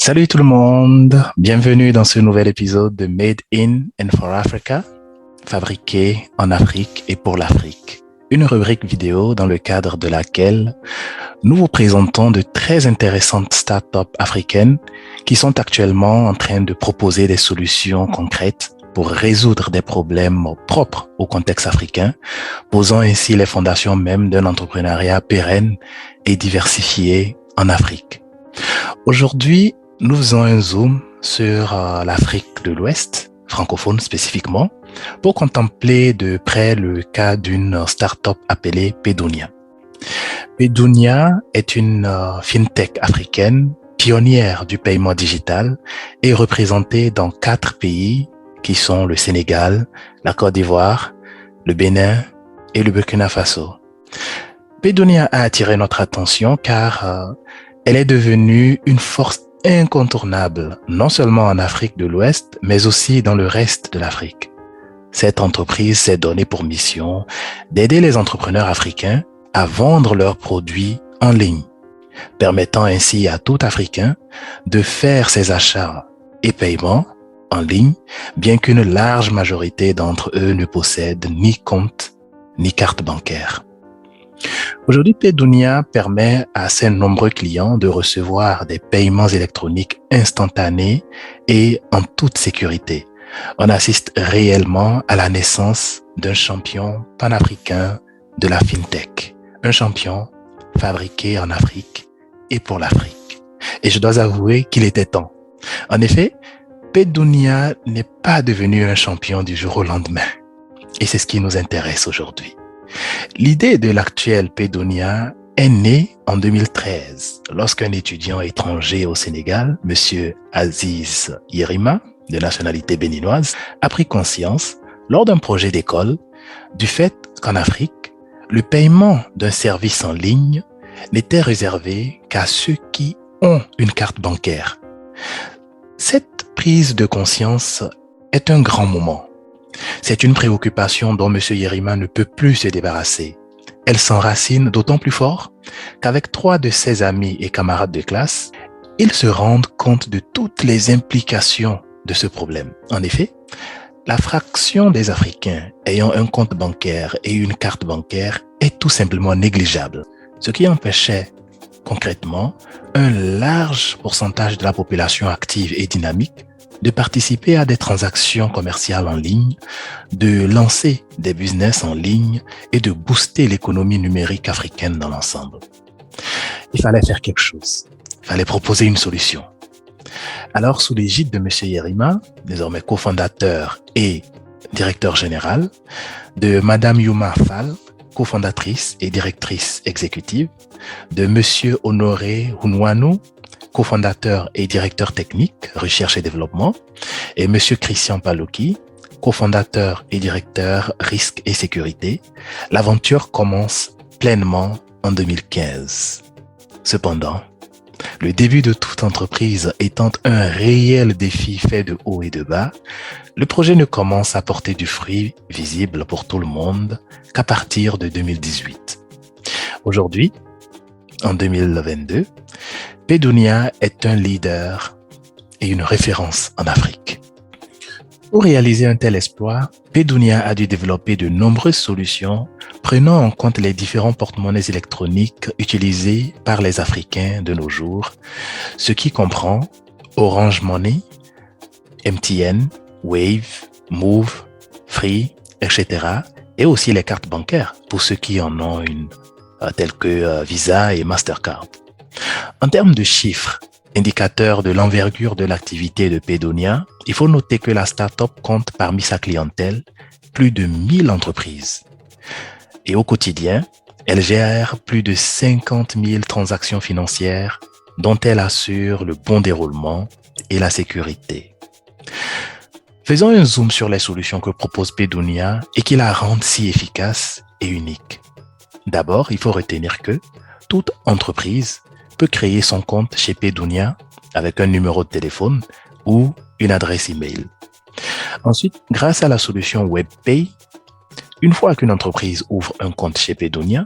Salut tout le monde, bienvenue dans ce nouvel épisode de Made in and for Africa, fabriqué en Afrique et pour l'Afrique. Une rubrique vidéo dans le cadre de laquelle nous vous présentons de très intéressantes startups africaines qui sont actuellement en train de proposer des solutions concrètes pour résoudre des problèmes propres au contexte africain, posant ainsi les fondations même d'un entrepreneuriat pérenne et diversifié en Afrique. Aujourd'hui, nous faisons un zoom sur l'Afrique de l'Ouest, francophone spécifiquement, pour contempler de près le cas d'une start-up appelée Pedonia. Pedonia est une fintech africaine pionnière du paiement digital et représentée dans 4 pays qui sont le Sénégal, la Côte d'Ivoire, le Bénin et le Burkina Faso. Pedonia a attiré notre attention car elle est devenue une force incontournable, non seulement en Afrique de l'Ouest, mais aussi dans le reste de l'Afrique. Cette entreprise s'est donnée pour mission d'aider les entrepreneurs africains à vendre leurs produits en ligne, permettant ainsi à tout Africain de faire ses achats et paiements en ligne, bien qu'une large majorité d'entre eux ne possèdent ni compte ni carte bancaire. Aujourd'hui, Pedonia permet à ses nombreux clients de recevoir des paiements électroniques instantanés et en toute sécurité. On assiste réellement à la naissance d'un champion panafricain de la fintech, un champion fabriqué en Afrique et pour l'Afrique. Et je dois avouer qu'il était temps. En effet, Pedonia n'est pas devenu un champion du jour au lendemain. Et c'est ce qui nous intéresse aujourd'hui. L'idée de l'actuel Pedonia est née en 2013, lorsqu'un étudiant étranger au Sénégal, Monsieur Aziz Yerima, de nationalité béninoise, a pris conscience, lors d'un projet d'école, du fait qu'en Afrique, le paiement d'un service en ligne n'était réservé qu'à ceux qui ont une carte bancaire. Cette prise de conscience est un grand moment. C'est une préoccupation dont M. Yerima ne peut plus se débarrasser. Elle s'enracine d'autant plus fort qu'avec 3 de ses amis et camarades de classe, ils se rendent compte de toutes les implications de ce problème. En effet, la fraction des Africains ayant un compte bancaire et une carte bancaire est tout simplement négligeable, ce qui empêchait concrètement un large pourcentage de la population active et dynamique de participer à des transactions commerciales en ligne, de lancer des business en ligne et de booster l'économie numérique africaine dans l'ensemble. Il fallait faire quelque chose. Il fallait proposer une solution. Alors, sous l'égide de M. Yerima, désormais cofondateur et directeur général, de Mme Yuma Fall, cofondatrice et directrice exécutive, de M. Honoré Hunwanou, cofondateur et directeur technique, recherche et développement, et M. Christian Palouki, cofondateur et directeur risque et sécurité, l'aventure commence pleinement en 2015. Cependant, le début de toute entreprise étant un réel défi fait de haut et de bas, le projet ne commence à porter du fruit visible pour tout le monde qu'à partir de 2018. Aujourd'hui, en 2022, Pedonia est un leader et une référence en Afrique. Pour réaliser un tel exploit, Pedonia a dû développer de nombreuses solutions prenant en compte les différents porte-monnaies électroniques utilisés par les Africains de nos jours, ce qui comprend Orange Money, MTN, Wave, Move, Free, etc. et aussi les cartes bancaires pour ceux qui en ont une, telles que Visa et Mastercard. En termes de chiffres, indicateurs de l'envergure de l'activité de Pedonia, il faut noter que la start-up compte parmi sa clientèle plus de 1000 entreprises. Et au quotidien, elle gère plus de 50 000 transactions financières dont elle assure le bon déroulement et la sécurité. Faisons un zoom sur les solutions que propose Pedonia et qui la rendent si efficace et unique. D'abord, il faut retenir que toute entreprise peut créer son compte chez Pedonia avec un numéro de téléphone ou une adresse email. Ensuite, grâce à la solution WebPay, une fois qu'une entreprise ouvre un compte chez Pedonia,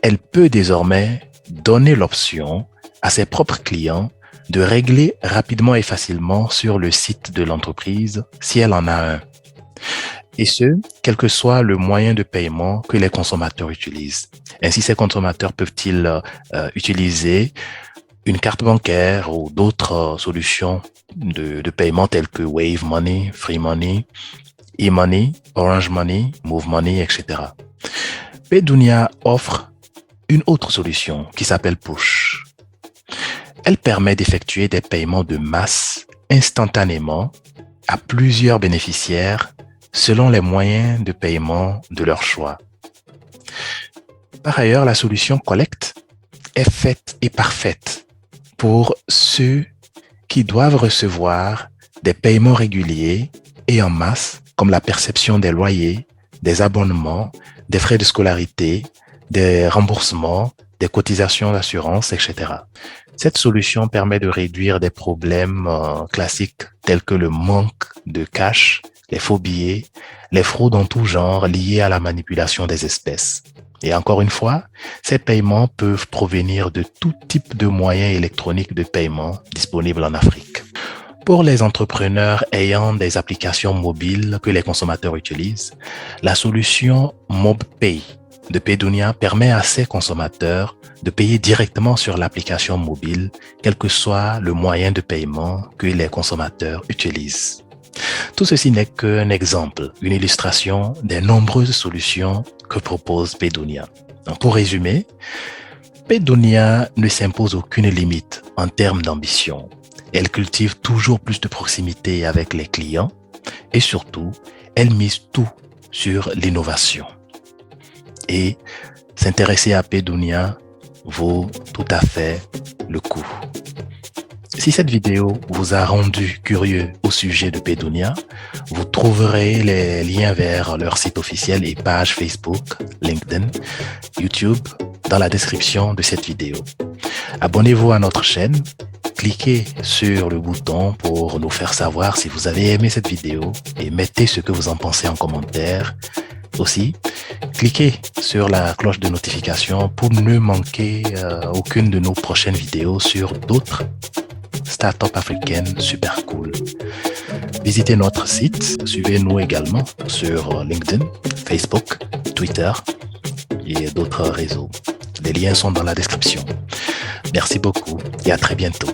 elle peut désormais donner l'option à ses propres clients de régler rapidement et facilement sur le site de l'entreprise si elle en a un. Et ce, quel que soit le moyen de paiement que les consommateurs utilisent. Ainsi, ces consommateurs peuvent-ils utiliser une carte bancaire ou d'autres solutions de paiement telles que Wave Money, Free Money, e-Money, Orange Money, Move Money, etc. Paydunia offre une autre solution qui s'appelle Push. Elle permet d'effectuer des paiements de masse instantanément à plusieurs bénéficiaires selon les moyens de paiement de leur choix. Par ailleurs, la solution Collect est faite et parfaite pour ceux qui doivent recevoir des paiements réguliers et en masse, comme la perception des loyers, des abonnements, des frais de scolarité, des remboursements, des cotisations d'assurance, etc. Cette solution permet de réduire des problèmes classiques tels que le manque de cash, les faux billets, les fraudes en tout genre liées à la manipulation des espèces. Et encore une fois, ces paiements peuvent provenir de tout type de moyens électroniques de paiement disponibles en Afrique. Pour les entrepreneurs ayant des applications mobiles que les consommateurs utilisent, la solution MobPay de Paydunia permet à ces consommateurs de payer directement sur l'application mobile, quel que soit le moyen de paiement que les consommateurs utilisent. Tout ceci n'est qu'un exemple, une illustration des nombreuses solutions que propose Paydunia. Donc, pour résumer, Paydunia ne s'impose aucune limite en termes d'ambition. Elle cultive toujours plus de proximité avec les clients et surtout, elle mise tout sur l'innovation. Et s'intéresser à Paydunia vaut tout à fait le coup. Si cette vidéo vous a rendu curieux au sujet de Paydunia, vous trouverez les liens vers leur site officiel et page Facebook, LinkedIn, YouTube dans la description de cette vidéo. Abonnez-vous à notre chaîne, cliquez sur le bouton pour nous faire savoir si vous avez aimé cette vidéo et mettez ce que vous en pensez en commentaire. Aussi, cliquez sur la cloche de notification pour ne manquer aucune de nos prochaines vidéos sur d'autres startups africaines super cool. Visitez notre site, suivez-nous également sur LinkedIn, Facebook, Twitter et d'autres réseaux. Les liens sont dans la description. Merci beaucoup et à très bientôt.